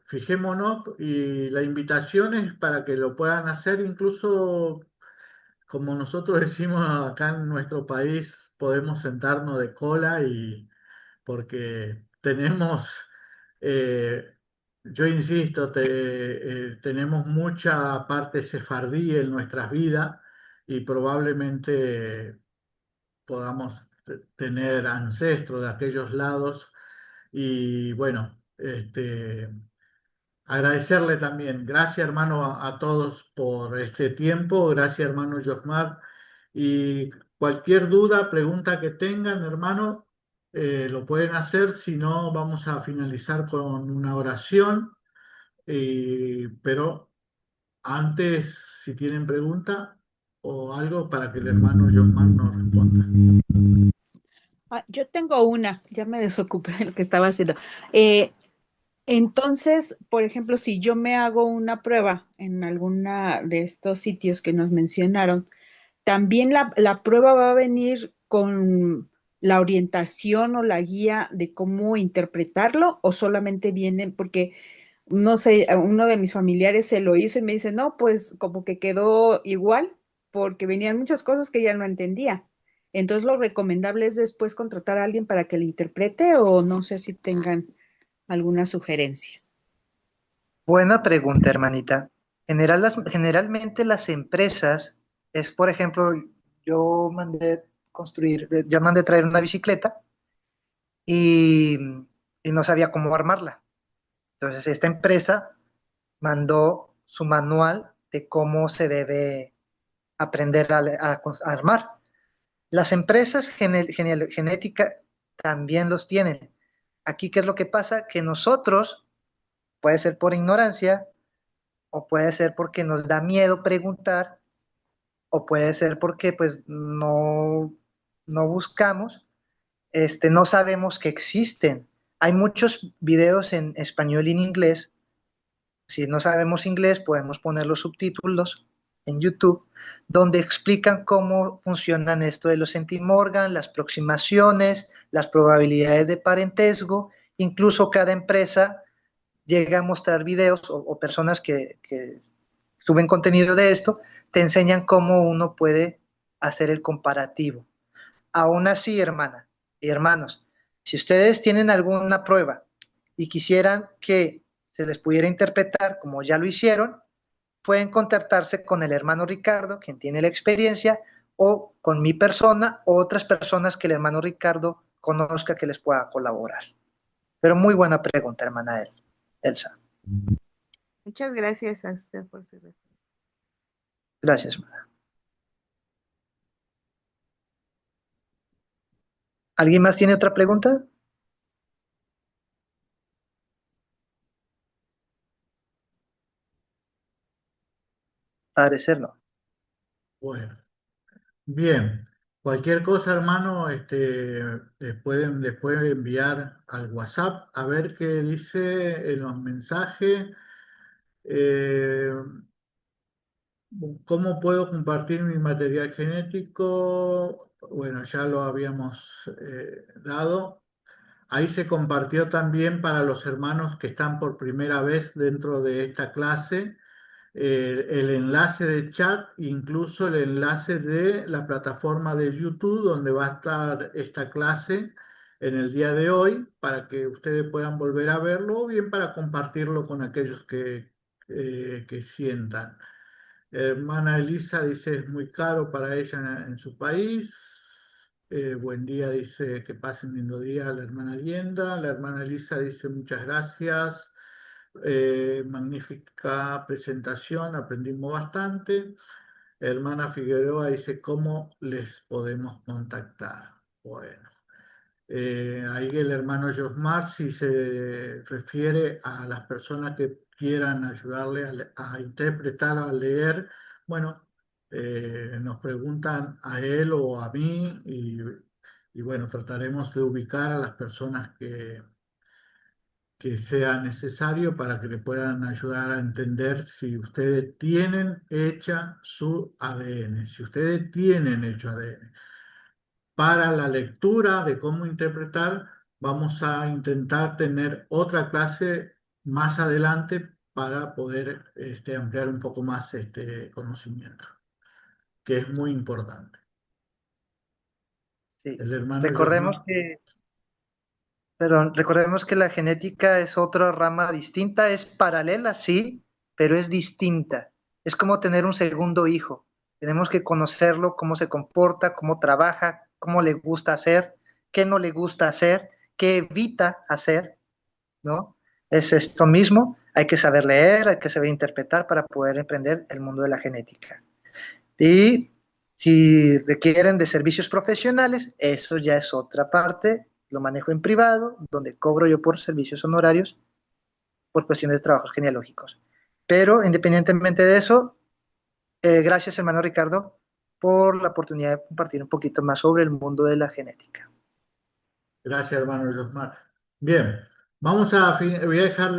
fijémonos y la invitación es para que lo puedan hacer, incluso como nosotros decimos acá en nuestro país, podemos sentarnos de cola y porque eh, yo insisto, tenemos mucha parte sefardí en nuestras vidas y probablemente podamos tener ancestros de aquellos lados y bueno, agradecerle también. Gracias, hermano, a todos por este tiempo. Gracias, hermano Josmar. Y cualquier duda, pregunta que tengan, hermano, lo pueden hacer, si no vamos a finalizar con una oración, pero antes, si tienen pregunta o algo para que el hermano Josman nos responda. Yo tengo una, ya me desocupé de lo que estaba haciendo. Eh, entonces, por ejemplo, si yo me hago una prueba en alguna de estos sitios que nos mencionaron, ¿también la prueba va a venir con la orientación o la guía de cómo interpretarlo o solamente vienen porque, no sé, uno de mis familiares se lo hizo y me dice, no, pues como que quedó igual porque venían muchas cosas que ya no entendía. Entonces, lo recomendable es después contratar a alguien para que le interprete o no sé si tengan alguna sugerencia. Buena pregunta, hermanita. Generalmente las empresas es, por ejemplo, yo mandé traer una bicicleta y, y no sabía cómo armarla. Entonces esta empresa mandó su manual de cómo se debe aprender a armar. Las empresas genética también los tienen. Aquí, ¿qué es lo que pasa? Que nosotros, puede ser por ignorancia, o puede ser porque nos da miedo preguntar, o puede ser porque pues no buscamos, no sabemos que existen. Hay muchos videos en español y en inglés. Si no sabemos inglés, podemos poner los subtítulos en YouTube, donde explican cómo funcionan esto de los centimorgan, las aproximaciones, las probabilidades de parentesco. Incluso cada empresa llega a mostrar videos o personas que suben contenido de esto, te enseñan cómo uno puede hacer el comparativo. Aún así, hermana y hermanos, si ustedes tienen alguna prueba y quisieran que se les pudiera interpretar como ya lo hicieron, pueden contactarse con el hermano Ricardo, quien tiene la experiencia, o con mi persona o otras personas que el hermano Ricardo conozca que les pueda colaborar. Pero muy buena pregunta, hermana Elsa. Muchas gracias a usted por su respuesta. Gracias, hermana. ¿Alguien más tiene otra pregunta? Parecer no. Bueno, bien. Cualquier cosa, hermano, les pueden enviar al WhatsApp a ver qué dice en los mensajes. Eh, ¿Cómo puedo compartir mi material genético? Bueno, ya lo habíamos dado. Ahí se compartió también para los hermanos que están por primera vez dentro de esta clase el enlace de chat, incluso el enlace de la plataforma de YouTube donde va a estar esta clase en el día de hoy para que ustedes puedan volver a verlo o bien para compartirlo con aquellos que sientan. Hermana Elisa dice es muy caro para ella en su país. Buen día, dice que pasen lindo día la hermana Lienda. La hermana Elisa dice muchas gracias. Magnífica presentación, aprendimos bastante. Hermana Figueroa dice cómo les podemos contactar. Bueno. Ahí el hermano Josmar, si se refiere a las personas que quieran ayudarle a interpretar, a leer, bueno, nos preguntan a él o a mí y bueno, trataremos de ubicar a las personas que sea necesario para que le puedan ayudar a entender si ustedes tienen hecha su ADN, si ustedes tienen hecho ADN. Para la lectura de cómo interpretar, vamos a intentar tener otra clase más adelante para poder ampliar un poco más este conocimiento, que es muy importante. Sí. El hermano Recordemos Josmar. que, perdón, recordemos que la genética es otra rama distinta, es paralela, sí, pero es distinta. Es como tener un segundo hijo. Tenemos que conocerlo, cómo se comporta, cómo trabaja, cómo le gusta hacer, qué no le gusta hacer, qué evita hacer, ¿no? Es esto mismo, hay que saber leer, hay que saber interpretar para poder emprender el mundo de la genética. Y si requieren de servicios profesionales, eso ya es otra parte, lo manejo en privado, donde cobro yo por servicios honorarios por cuestiones de trabajos genealógicos. Pero independientemente de eso, gracias hermano Ricardo por la oportunidad de compartir un poquito más sobre el mundo de la genética. Gracias, hermano Yosmar. Bien, voy a dejar